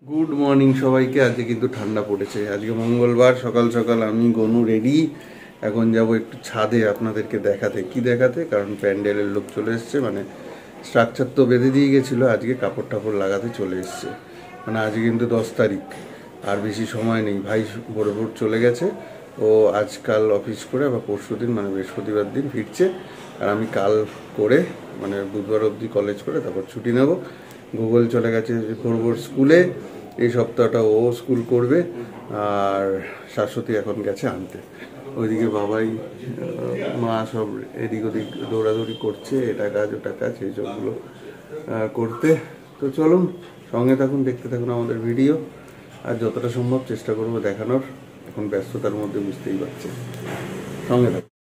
Good morning সবাইকে। আজকে কিন্তু ঠান্ডা পড়েছে। আজকে মঙ্গলবার, সকাল সকাল আমি গনু রেডি। এখন যাব একটু ছাদে আপনাদেরকে দেখাতে। কি দেখাতে? কারণ প্যান্ডেলের লোক চলে এসছে, মানে স্ট্রাকচার তো বেঁধে দিয়ে গেছিলো, আজকে কাপড় টাপড় লাগাতে চলে এসছে। মানে আজকে কিন্তু 10 তারিখ, আর বেশি সময় নেই। ভাই ভোর ভোর চলে গেছে, ও আজকাল অফিস করে আবার পরশু দিন মানে বৃহস্পতিবার দিন ফিরছে। আর আমি কাল করে মানে বুধবার অবধি কলেজ করে তারপর ছুটি নেব। গুগল চলে গেছে ভোর ভোর স্কুলে, এই সপ্তাহটা ও স্কুল করবে। আর শাশ্বতী এখন গেছে আনতে। ওইদিকে বাবাই মা সব এদিক ওদিক দৌড়াদৌড়ি করছে, এটা কাজ ওটা কাজ এই সবগুলো করতে। তো চলুন সঙ্গে থাকুন, দেখতে থাকুন আমাদের ভিডিও, আর যতটা সম্ভব চেষ্টা করবো দেখানোর। এখন ব্যস্ততার মধ্যে বুঝতেই পারছে, সঙ্গে থাকুন।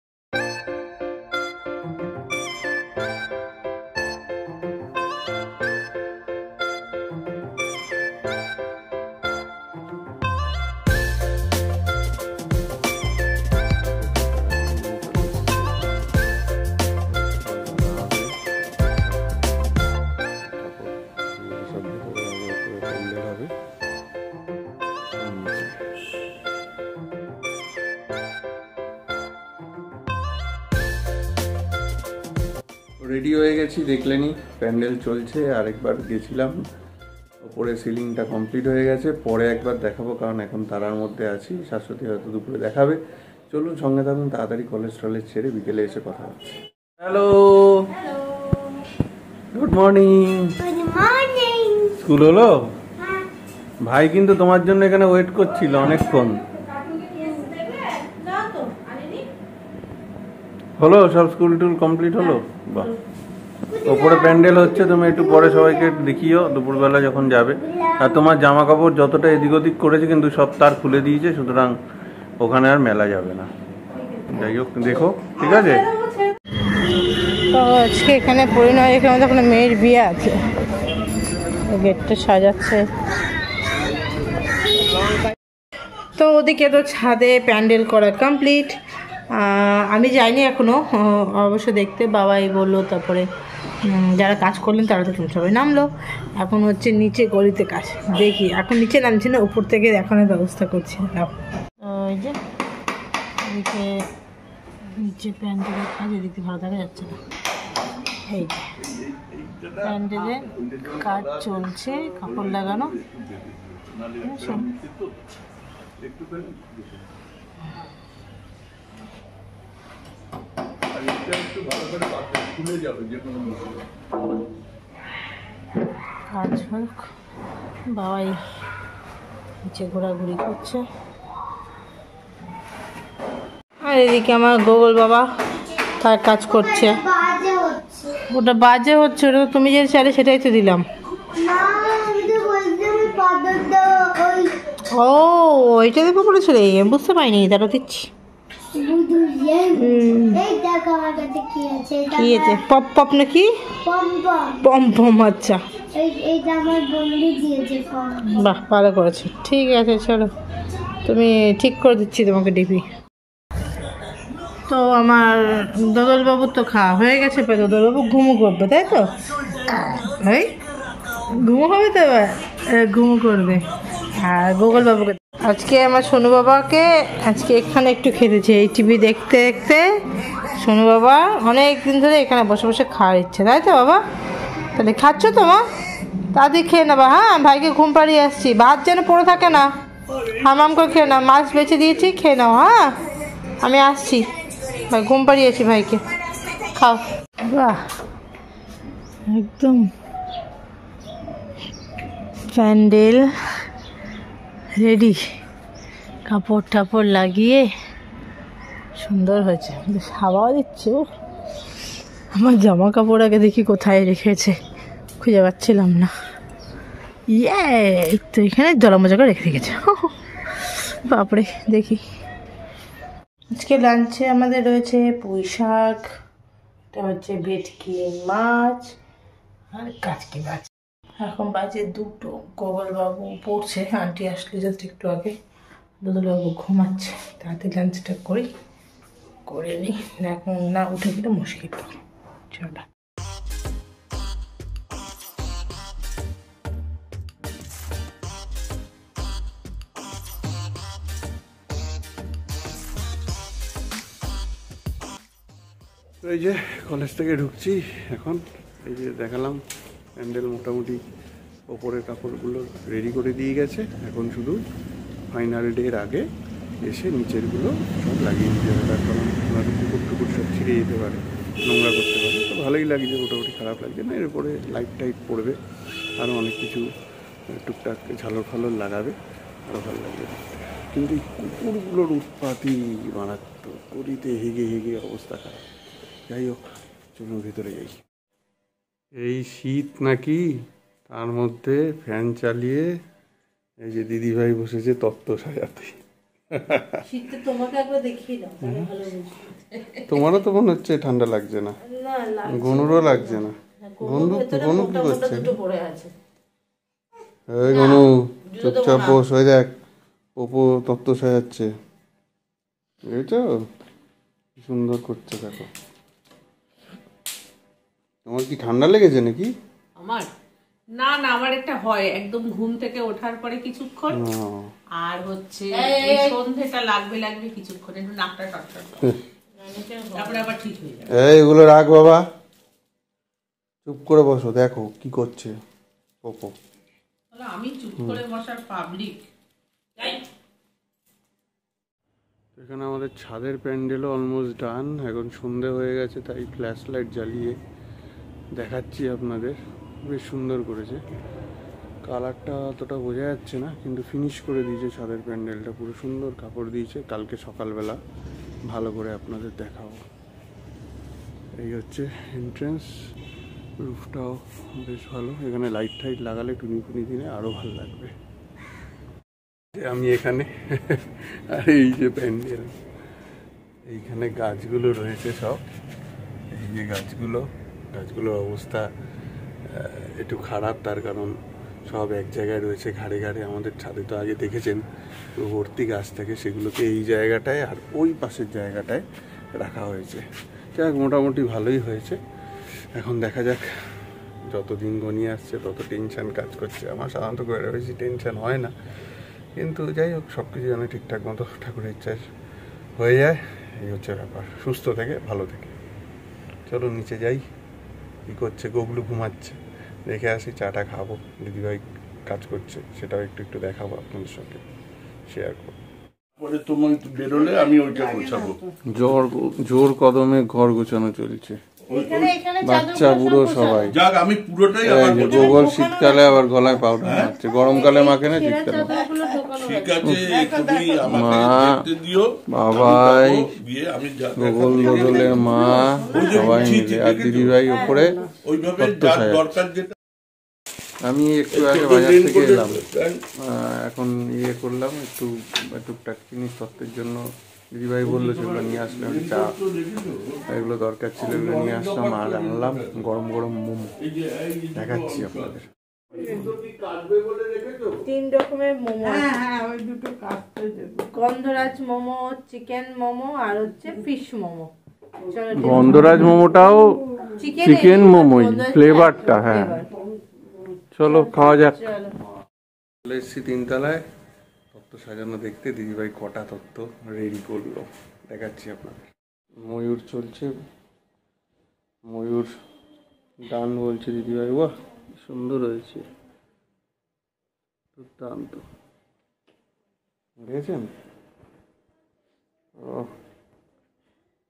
রেডি হয়ে গেছি, দেখলেনি প্যান্ডেল চলছে। আরেকবার গেছিলাম, ওপরে সিলিংটা কমপ্লিট হয়ে গেছে। পরে একবার দেখাবো, কারণ এখন তারার মধ্যে আছি। শাশ্বতী হয়তো দুপুরে দেখাবে। চলুন সঙ্গে থাকুন, তাড়াতাড়ি কলেজ টলেজ ছেড়ে বিকেলে এসে কথা হচ্ছে। Hello, good morning. স্কুল হলো? ভাই কিন্তু তোমার জন্য এখানে ওয়েট করছিল অনেকক্ষণ। হলো সব, স্কুল টুল কমপ্লিট হলো? বাহ, ওপরে প্যান্ডেল হচ্ছে, তুমি একটু পরে সবাইকে দেখিও দুপুরবেলা যখন যাবে। আর তোমার জামা কাপড় যতটা এদিক ওদিক করেছে কিন্তু সব তার খুলে দিয়েছে, সুতরাং ওখানে আর মেলা যাবে না। যাই হোক, দেখো, ঠিক আছে? তো আজকে এখানে পরিণয়, এখানে তখন মেয়ের বিয়ে আছে, গেটটা সাজাচ্ছে। তো ওদিকে তো ছাদে প্যান্ডেল করা কমপ্লিট। আমি যাইনি এখনো অবশ্য দেখতে, বাবাই বললো। তারপরে যারা কাজ করলেন তারা তো সবাই নামলো। এখন হচ্ছে নিচে গলিতে কাজ, দেখি। এখন নিচে নামছি না, উপর থেকে দেখানোর ব্যবস্থা করছি। ওই যে এদিকে নিচে প্যান্ডেলের কাজ, এদিকে ভালো দেখা যাচ্ছে না। এই যে প্যান্ডেলের কাজ চলছে, কাপড় লাগানো। কাজ হোক, বাবাই নিচে ঘোরাঘুরি করছে। আর এদিকে আমার গোগল বাবা তার কাজ করছে। ওটা বাজে হচ্ছে, ওটা তুমি যে চাইলে সেটাই তো দিলাম। ও, ওইটা দেখো পড়েছে রে, বুঝতে পারিনি, তারা দিচ্ছি। কি আছে? পপ পপ নাকি? পম পম, আচ্ছা। বাহ, ভালো করেছো, ঠিক আছে। চলো, তুমি ঠিক করে দিচ্ছি তোমাকে ডিপি। তো আমার দোদলবাবুর তো খাওয়া হয়ে গেছে, দোদলবাবু ঘুমো করবে, তাই তো? এই ঘুমো হবে তো, এবার ঘুমো করবে। আর গোগল বাবুকে আজকে আমার সোনু বাবাকে আজকে এখানে একটু খেতেছে, এই টিভি দেখতে দেখতে। সোনু বাবা অনেক দিন ধরে এখানে বসে বসে খাওয়ার ইচ্ছে, তাই তো বাবা? তাহলে খাচ্ছ তো মা? তাড়াতাড়ি খেয়ে নেবা। হ্যাঁ, ভাইকে ঘুম পাড়িয়ে আসছি, ভাত যেন পড়ে থাকে না। হামাম করে খেয়ে নাও, মাছ বেছে দিয়েছি, খেয়ে নাও। হ্যাঁ, আমি আসছি, ভাই ঘুম পাড়িয়েছি ভাইকে, খাও। বাহ, একদম প্যান্ডেল রেডি, কাপড় টাপড় লাগিয়ে সুন্দর হয়েছে। হাওয়াও দিচ্ছে। আমার জামা কাপড় আগে দেখি কোথায় রেখেছে, খুঁজে পাচ্ছিলাম না। এই তো এখানে জলামজা করে রেখে রেখেছে। বাপরে, দেখি। আজকে লাঞ্চে আমাদের রয়েছে পুঁই শাক, এটা হচ্ছে ভেটকি মাছ আর কাচকি মাছ। এখন বাজে 2টো। গোগলবাবু পড়ছে, আন্টি আসলে জাস্ট একটু আগে। দোদলবাবু ঘুমাচ্ছে, তাড়াতাড়ি লাঞ্চটা করে নিই, এখন না উঠে গেলে মুশকিল। চলো। এই যে কলেজ থেকে ঢুকছি এখন। এই যে দেখালাম প্যান্ডেল মোটামুটি ওপরের কাপড়গুলো রেডি করে দিয়ে গেছে, এখন শুধু ফাইনাল ডের আগে এসে নিচেরগুলো সব লাগিয়ে দিতে হবে, তার কারণ ওনার কুকুর টুকুর সব ছিঁড়ে যেতে পারে, নোংরা করতে পারে। তো ভালোই লাগছে, মোটামুটি খারাপ লাগছে না। এর উপরে লাইট টাইট পড়বে, আরও অনেক কিছু টুকটাক ঝালর ফালর লাগাবে, আরও ভালো লাগবে। কিন্তু এই কুকুরগুলোর উৎপাতই মারাত্মক, গলিতে হেগে হেগে অবস্থা খারাপ। যাই হোক, চলুন ভিতরে যাই। এই শীত নাকি, তার মধ্যে ফ্যান চালিয়ে এই যে দিদিভাই বসেছে তত্ত্ব সাজাতে। তোমারও তো মনে হচ্ছে ঠান্ডা লাগছে না, গনুরও লাগছে না। গনু কি করছে? এই গনু চুপচাপ বস, হয়ে দেখ অপু তত্ত্ব সাজাচ্ছে, বুঝেছো? কি সুন্দর করছে দেখো। তোমার কি ঠান্ডা লেগেছে নাকি? আমার না না, আমার একটা হয় একদম ঘুম থেকে ওঠার পরে কিছুক্ষণ, আর হচ্ছে এই সন্ধ্যেটা লাগবে লাগবে কিছুক্ষণ, একটু নাকটা টটটট, তারপরে আবার ঠিক হয়ে যাবে। এই এগুলো রাখ বাবা, চুপ করে বসো, দেখো কি করছে পপো। আমি চুপ করে বসার পাবলিক। এখানে আমাদের ছাদের প্যান্ডেলও অলমোস্ট ডান। এখন সন্ধে হয়ে গেছে, তাই ফ্ল্যাশ লাইট জ্বালিয়ে দেখাচ্ছি আপনাদের। বেশ সুন্দর করেছে, কালারটা অতটা বোঝা যাচ্ছে না, কিন্তু ফিনিশ করে দিয়েছে ছাদের প্যান্ডেলটা, পুরো সুন্দর কাপড় দিয়েছে। কালকে সকালবেলা ভালো করে আপনাদের দেখাবো। এই হচ্ছে এন্ট্রেন্স, রুফটাও বেশ ভালো। এখানে লাইট টাইট লাগালে টুনি ফুনি দিনে আরও ভালো লাগবে। আমি এখানে আর এই যে প্যান্ডেল, এইখানে গাছগুলো রয়েছে সব, এই যে গাছগুলোর অবস্থা একটু খারাপ, তার কারণ সব এক জায়গায় রয়েছে ঘাড়ে ঘাড়ে। আমাদের ছাদে তো আগে দেখেছেন ভর্তি গাছ থাকে, সেগুলোকে এই জায়গাটায় আর ওই পাশের জায়গাটায় রাখা হয়েছে। যাক, মোটামুটি ভালোই হয়েছে। এখন দেখা যাক, যতদিন গনিয়ে আসছে তত টেনশান কাজ করছে। আমার সাধারণত করে বেশি টেনশান হয় না, কিন্তু যাই হোক, সব কিছু যেন ঠিকঠাক মতো ঠাকুরের ইচ্ছায় হয়ে যায়, এই হচ্ছে ব্যাপার। সুস্থ থেকে ভালো থেকে। চলো নিচে যাই। কী করছে গোগলু? ঘুমাচ্ছে, দেখে আসি, চাটা খাবো। দিদিভাই কাজ করছে, সেটাও একটু একটু দেখাবো আপনাদের সঙ্গে, শেয়ার করবো। পরে তোমার বেরোলে আমি ওইটা গোছাবো। জোর কদমে ঘর গোছানো চলছে, বাচ্চা বুড়ো সবাই। যাক, আমি পুরোটাই গোগল শীতকালে আবার গলায় পাউডার মারছে, গরমকালে মাখে না, শীতকালে। ঠিক আছে, তুমি আমাকে দেখতে দিও। বাবাই, গিয়ে আমি গোগল বদলের মা সবাই মিলে, আর দিদিভাই উপরে ওইভাবে দরকার যেটা। আমি একটু আগে বাজার থেকে এলাম, এখন করলাম একটু টুকটাক জিনিস তত্ত্বের জন্য। দিদিভাই বললো সেগুলো নিয়ে আসলাম, চা এগুলো দরকার ছিল, এগুলো নিয়ে আসলাম। আর আনলাম গরম গরম মোমো, দেখাচ্ছি আপনাদের। 3 রকমের মোমো, ওই দুটো কাটতে দেব। গন্ধরাজ মোমো, চিকেন মোমো, আর হচ্ছে ফিশ মোমো। গন্ধরাজ মোমোটাও চিকেন মোমোই, ফ্লেভারটা। হ্যাঁ, চলো খাওয়া যাক। চলে এসেছি 3 তলায় তত্ত্ব সাজানো দেখতে। দিদিভাই কটা তত্ত্ব রেডি করলো, দেখাচ্ছি আপনাদের। ময়ূর চলছে, ময়ূর ডান বলছে দিদিভাই। বাহ, সুন্দর হয়েছে, দুর্দান্ত। দেখেছেন?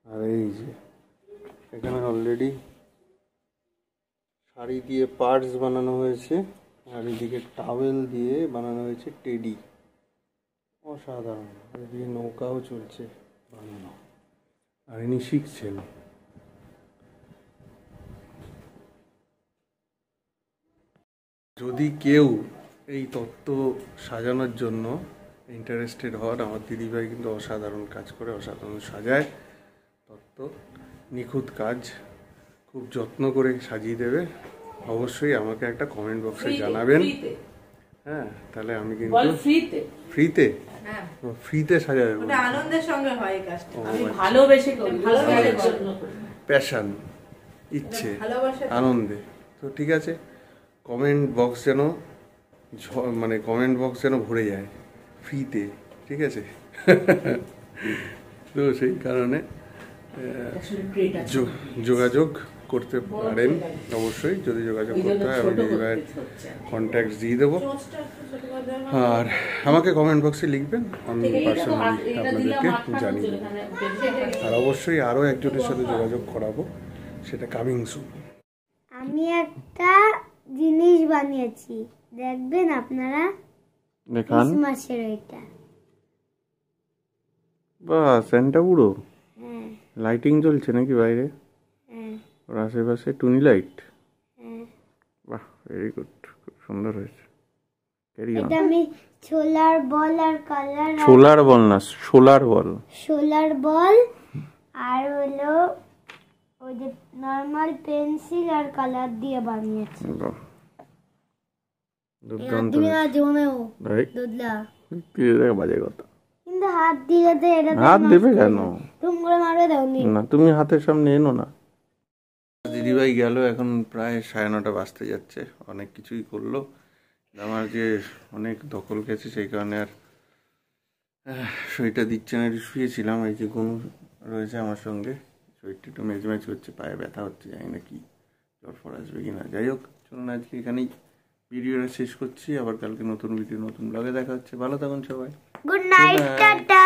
আর এই যে এখানে অলরেডি শাড়ি দিয়ে পার্টস বানানো হয়েছে, আর এদিকে টাওয়েল দিয়ে বানানো হয়েছে টেডি। অসাধারণ। এদিকে নৌকাও চলছে বানানো, আর ইনি শিখছেন। যদি কেউ এই তত্ত্ব সাজানোর জন্য ইন্টারেস্টেড হন, আমার দিদিভাই কিন্তু অসাধারণ কাজ করে, অসাধারণ সাজায় তত্ত্ব, নিখুঁত কাজ, খুব যত্ন করে সাজিয়ে দেবে। অবশ্যই আমাকে একটা কমেন্ট বক্সে জানাবেন। হ্যাঁ, তাহলে আমি কিন্তু ফ্রিতে ফ্রিতে সাজা দেবো। আনন্দের সঙ্গে হয় কাজটা, আমি ভালোবেসে করি, ভালোবাসার জন্য করি, প্যাশন, ইচ্ছে, আনন্দে। তো ঠিক আছে, কমেন্ট বক্স যেন কমেন্ট বক্স যেন ভরে যায় ফ্রিতে, ঠিক আছে? তো সেই কারণে যোগাযোগ করতে পারেন অবশ্যই। যদি যোগাযোগ করতে হয় আমি দিদিভাইয়ের কন্ট্যাক্ট দিয়ে দেবো, আর আমাকে কমেন্ট বক্সে লিখবেন, আমি পার্সোনালি আপনাদেরকে জানিয়ে দেবো। আর অবশ্যই আরও একজনের সাথে যোগাযোগ করাবো, সেটা কামিং সুন। আমি একটা জিনিস বানিয়েছি, দেখবেন আপনারা। দেখান। ক্রিসমাসের ওইটা। বাহ, সেন্টা পুরো হ্যাঁ লাইটিং জ্বলছে নাকি বাইরে? হ্যাঁ ওর আশেপাশে টুনি লাইট। হ্যাঁ। বাহ, ভেরি গুড, খুব সুন্দর হয়েছে। এটা আমি সোলার বল আর কালার, সোলার বল না, সোলার বল। সোলার বল আর হলো ওই যে নরমাল পেন্সিল আর কালার দিয়ে বানিয়েছি। বাহ, দুর্দান্ত তুমি না জমেও ভাই। দুধলা কি দেখা বাজে কথা। কিন্তু হাত দিলে তো এটা হাত দেবে কেন? তুমি করে মারবে দাও নি না, তুমি হাতের সামনে এনো না। দিদিভাই গেল, এখন প্রায় 9:30 বাজতে যাচ্ছে। অনেক কিছুই করলো, আমার যে অনেক দখল গেছে সেই কারণে আর শরীরটা দিচ্ছে না, শুয়েছিলাম। এই যে গনু রয়েছে আমার সঙ্গে, শরীরটা একটু মেজমেজ করছে, পায়ে ব্যথা হচ্ছে, জানি না কি জ্বর ফর আসবে কিনা। যাই হোক, চলুন আজকে এখানেই ভিডিওটা শেষ করছি। আবার কালকে নতুন ভিডিও নতুন ব্লগে দেখা হচ্ছে। ভালো থাকুন সবাই। Good night, tata.